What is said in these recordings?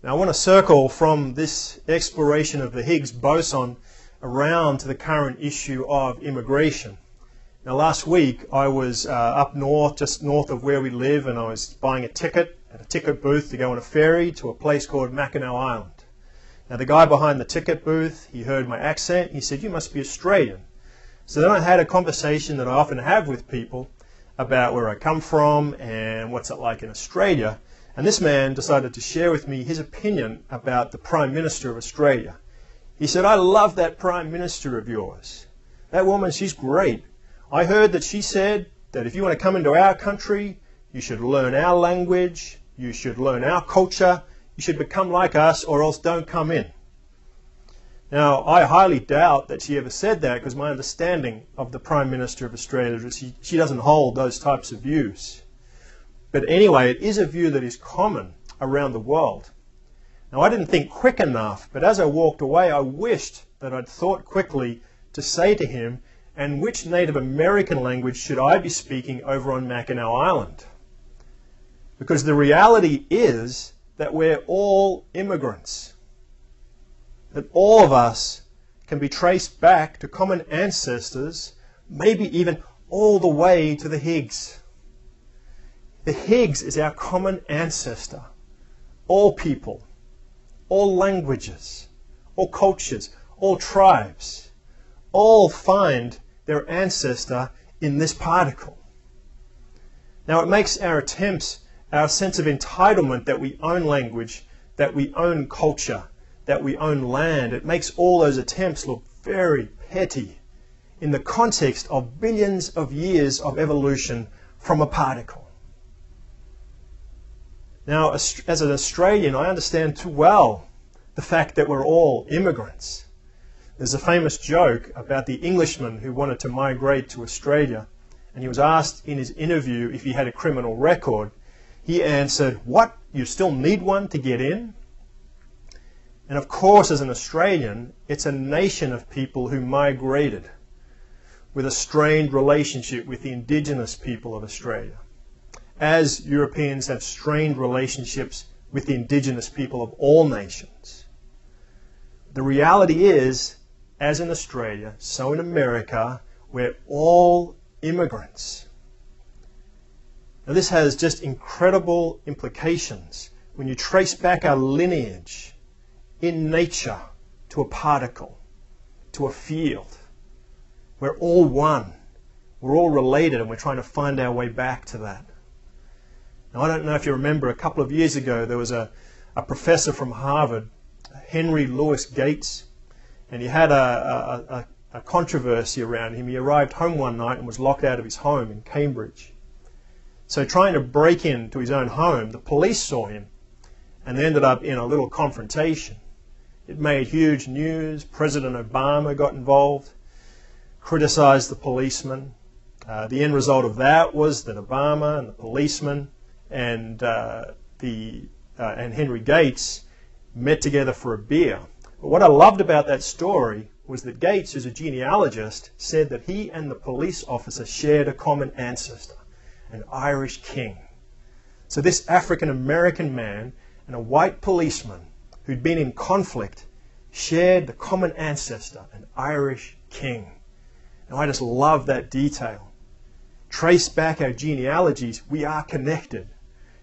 Now I want to circle from this exploration of the Higgs boson around to the current issue of immigration. Now last week I was up north, just north of where we live, and I was buying a ticket at a ticket booth to go on a ferry to a place called Mackinac Island. Now the guy behind the ticket booth, he heard my accent, he said, "You must be Australian." So then I had a conversation that I often have with people about where I come from and what's it like in Australia. And this man decided to share with me his opinion about the Prime Minister of Australia. He said, "I love that Prime Minister of yours. That woman, she's great. I heard that she said that if you want to come into our country, you should learn our language, you should learn our culture, you should become like us or else don't come in." Now, I highly doubt that she ever said that, because my understanding of the Prime Minister of Australia is she doesn't hold those types of views. But anyway, it is a view that is common around the world. Now, I didn't think quick enough, but as I walked away, I wished that I'd thought quickly to say to him, "And which Native American language should I be speaking over on Mackinac Island?" Because the reality is that we're all immigrants. That all of us can be traced back to common ancestors, maybe even all the way to the Higgs. The Higgs is our common ancestor. All people, all languages, all cultures, all tribes, all find their ancestor in this particle. Now it makes our attempts, our sense of entitlement that we own language, that we own culture, that we own land, it makes all those attempts look very petty in the context of billions of years of evolution from a particle. Now, as an Australian, I understand too well the fact that we're all immigrants. There's a famous joke about the Englishman who wanted to migrate to Australia, and he was asked in his interview if he had a criminal record. He answered, "What? You still need one to get in?" And of course, as an Australian, it's a nation of people who migrated with a strained relationship with the indigenous people of Australia, as Europeans have strained relationships with the indigenous people of all nations. The reality is, as in Australia, so in America, we're all immigrants. Now this has just incredible implications when you trace back our lineage in nature to a particle, to a field. We're all one. We're all related, and we're trying to find our way back to that. Now, I don't know if you remember, a couple of years ago, there was a professor from Harvard, Henry Louis Gates, and he had a controversy around him. He arrived home one night and was locked out of his home in Cambridge. So trying to break into his own home, the police saw him, and they ended up in a little confrontation. It made huge news. President Obama got involved, criticized the policeman. The end result of that was that Obama and the policeman and Henry Gates met together for a beer. But what I loved about that story was that Gates, who's a genealogist, said that he and the police officer shared a common ancestor, an Irish king. So this African-American man and a white policeman who'd been in conflict shared the common ancestor, an Irish king. And I just love that detail. Trace back our genealogies, we are connected.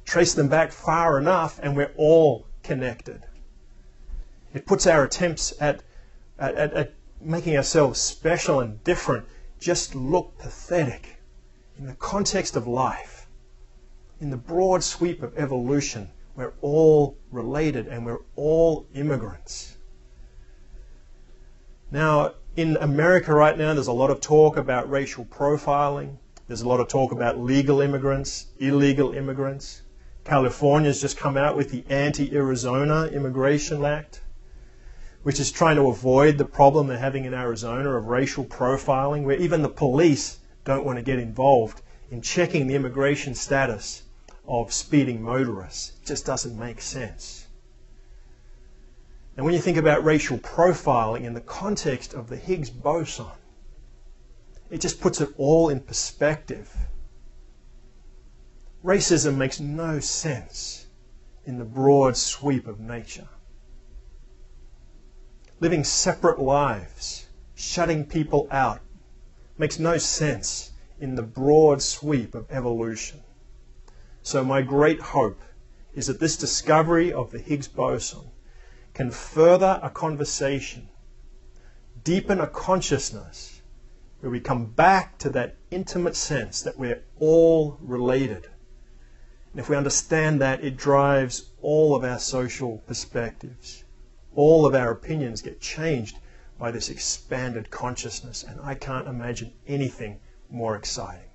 Trace them back far enough and we're all connected. It puts our attempts at making ourselves special and different just look pathetic. In the context of life, in the broad sweep of evolution, we're all related and we're all immigrants. Now, in America right now, there's a lot of talk about racial profiling. There's a lot of talk about legal immigrants, illegal immigrants. California's just come out with the Anti-Arizona Immigration Act, which is trying to avoid the problem they're having in Arizona of racial profiling, where even the police don't want to get involved in checking the immigration status of speeding motorists. It just doesn't make sense. And when you think about racial profiling in the context of the Higgs boson, it just puts it all in perspective. Racism makes no sense in the broad sweep of nature. Living separate lives, shutting people out, makes no sense in the broad sweep of evolution. So my great hope is that this discovery of the Higgs boson can further a conversation, deepen a consciousness, where we come back to that intimate sense that we're all related. And if we understand that, it drives all of our social perspectives. All of our opinions get changed by this expanded consciousness, and I can't imagine anything more exciting.